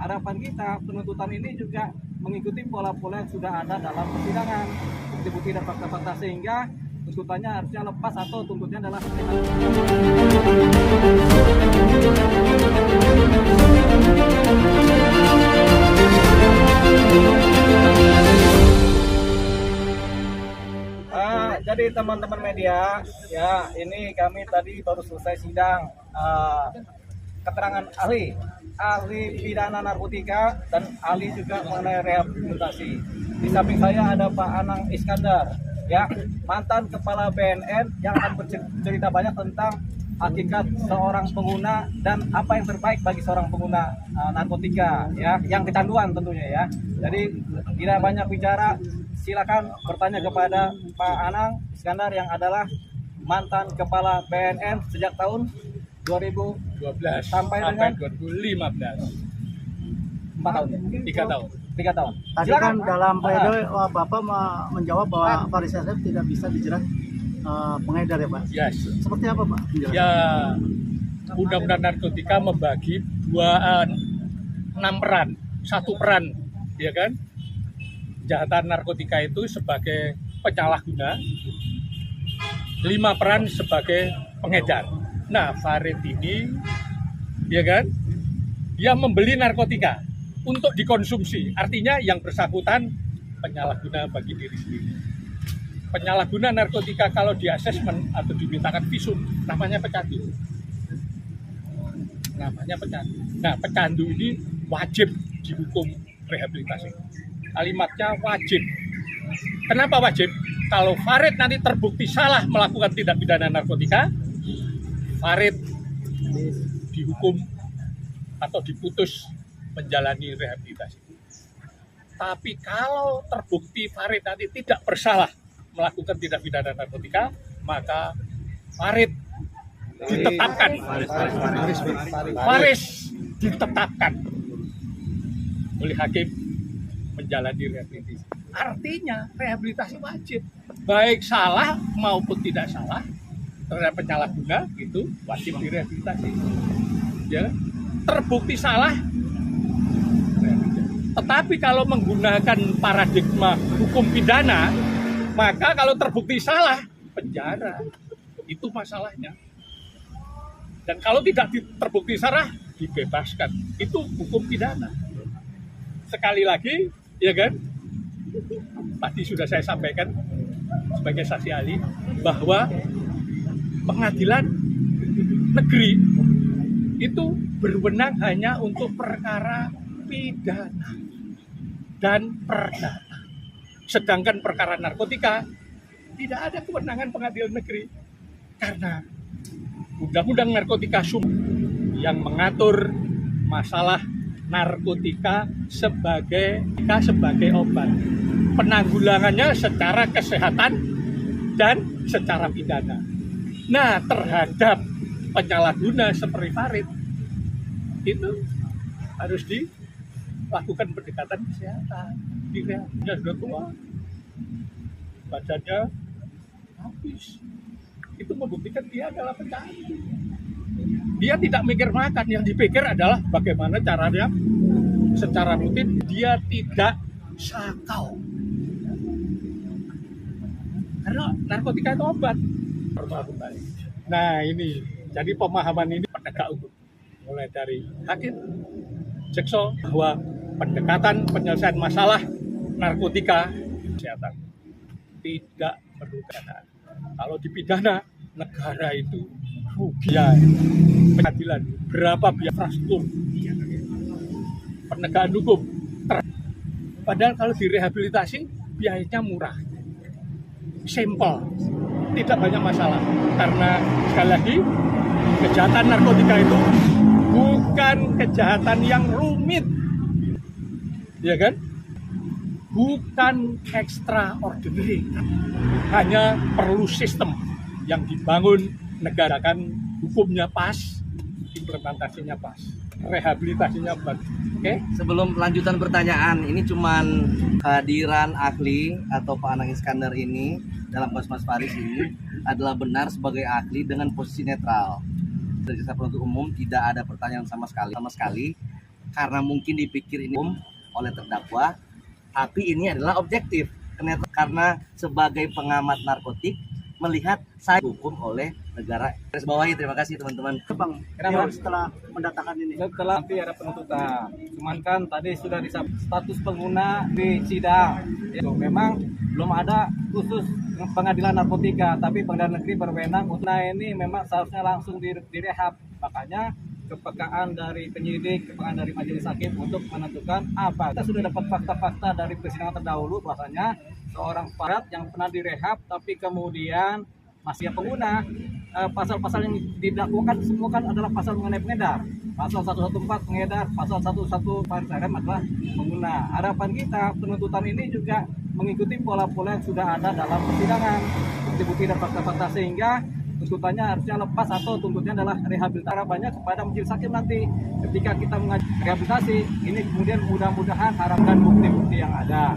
harapan kita penuntutan ini juga mengikuti pola-pola yang sudah ada dalam persidangan, bukti-bukti dan fakta-fakta, sehingga tuntutannya harusnya lepas atau tuntutnya adalah jadi teman-teman media, ya ini kami tadi baru selesai sidang keterangan ahli pidana narkotika dan ahli juga mengenai rehabilitasi. Di samping saya ada Pak Anang Iskandar, ya mantan kepala BNN yang akan bercerita banyak tentang hakikat seorang pengguna dan apa yang terbaik bagi seorang pengguna narkotika, ya yang kecanduan tentunya ya. Jadi tidak banyak bicara, silakan bertanya kepada Pak Anang Iskandar yang adalah mantan kepala BNN sejak tahun 2012 sampai dengan 2015. 4 tahun. 3 tahun. 3 tahun. Tadi kan dalam pledoi Bapak menjawab bahwa Faris Asep tidak bisa dijerat pengedar ya Pak? Yes. Seperti apa Pak? Ya, undang-undang narkotika membagi 6 peran, 1 peran, ya kan? Kejahatan narkotika itu sebagai penyalahguna, 5 peran sebagai pengedar. Nah, Farid ini, ya kan, dia membeli narkotika untuk dikonsumsi. Artinya yang bersangkutan penyalahguna bagi diri sendiri. Penyalahguna narkotika kalau di asesmen atau dimintakan visum, namanya pecandu. Namanya pecandu. Nah, pecandu ini wajib dihukum rehabilitasi. Kalimatnya wajib. Kenapa wajib? Kalau Farid nanti terbukti salah melakukan tindak pidana narkotika, Farid dihukum atau diputus menjalani rehabilitasi. Tapi kalau terbukti Farid nanti tidak bersalah melakukan tindak pidana narkotika, maka Farid ditetapkan. Faris ditetapkan oleh hakim menjalani rehabilitasi. Artinya rehabilitasi wajib, baik salah maupun tidak salah terhadap penyalahguna itu wajib direhabilitasi. Ya, terbukti salah. Tetapi kalau menggunakan paradigma hukum pidana, maka kalau terbukti salah penjara, itu masalahnya. Dan kalau tidak terbukti salah dibebaskan, itu hukum pidana. Sekali lagi, ya kan? Tadi sudah saya sampaikan sebagai saksi ahli bahwa pengadilan negeri itu berwenang hanya untuk perkara pidana dan perdata. Sedangkan perkara narkotika tidak ada kewenangan pengadilan negeri karena Undang-Undang Narkotika yang mengatur masalah narkotika sebagai obat. Penanggulangannya secara kesehatan dan secara pidana. Nah, terhadap penyalahguna seperti Farid itu harus dilakukan pendekatan kesehatan. Dia sudah tua, badannya habis. Itu membuktikan dia adalah pecandu. Dia tidak mikir makan, yang dipikir adalah bagaimana caranya secara rutin dia tidak sakau. Karena narkotika itu obat. Nah ini, jadi pemahaman ini penegak hukum. Mulai dari hakim, jaksa, bahwa pendekatan penyelesaian masalah narkotika kesehatan tidak merugikan. Kalau dipidana, negara itu rugi. Ya, pengadilan, berapa biaya infrastruktur, penegakan hukum. Padahal kalau direhabilitasi, biayanya murah. Simple, tidak banyak masalah. Karena sekali lagi, kejahatan narkotika itu bukan kejahatan yang rumit. Ya kan? Bukan extraordinary, hanya perlu sistem yang dibangun negara, kan hukumnya pas, implementasinya pas, rehabilitasinya bagus. Oke? Sebelum lanjutan pertanyaan, ini cuman kehadiran ahli atau Pak Anang Iskandar ini dalam kasus Mas Faris ini adalah benar sebagai ahli dengan posisi netral. Dari jaksa penuntut umum tidak ada pertanyaan sama sekali. karena mungkin dipikir ini oleh terdakwa, tapi ini adalah objektif. Karena sebagai pengamat narkotik melihat saya hukum oleh negara. Garis bawahi, terima kasih teman-teman. Bang, Kenapa? setelah mendatangkan ini. Setelah nanti ada penuntutan, cuman kan tadi sudah status pengguna di sidang. Itu memang belum ada khusus pengadilan narkotika, tapi pengadilan negeri berwenang. Nah ini memang seharusnya langsung direhab. Makanya kepekaan dari penyidik, kepekaan dari majelis hakim untuk menentukan apa. Kita sudah dapat fakta-fakta dari persidangan terdahulu bahwasanya seorang parat yang pernah direhab tapi kemudian masih pengguna. Pasal-pasal yang didakwakan semua kan adalah pasal mengenai pengedar. Pasal 114 pengedar, pasal 11 Faris RM adalah pengguna. Harapan kita penuntutan ini juga mengikuti pola-pola yang sudah ada dalam persidangan, bukti-bukti dan fakta-fakta, sehingga tuntutannya harusnya lepas atau tuntutnya adalah rehabilitasi. Harapannya kepada majelis hakim nanti ketika kita mengajukan rehabilitasi ini kemudian mudah-mudahan harapkan bukti-bukti yang ada.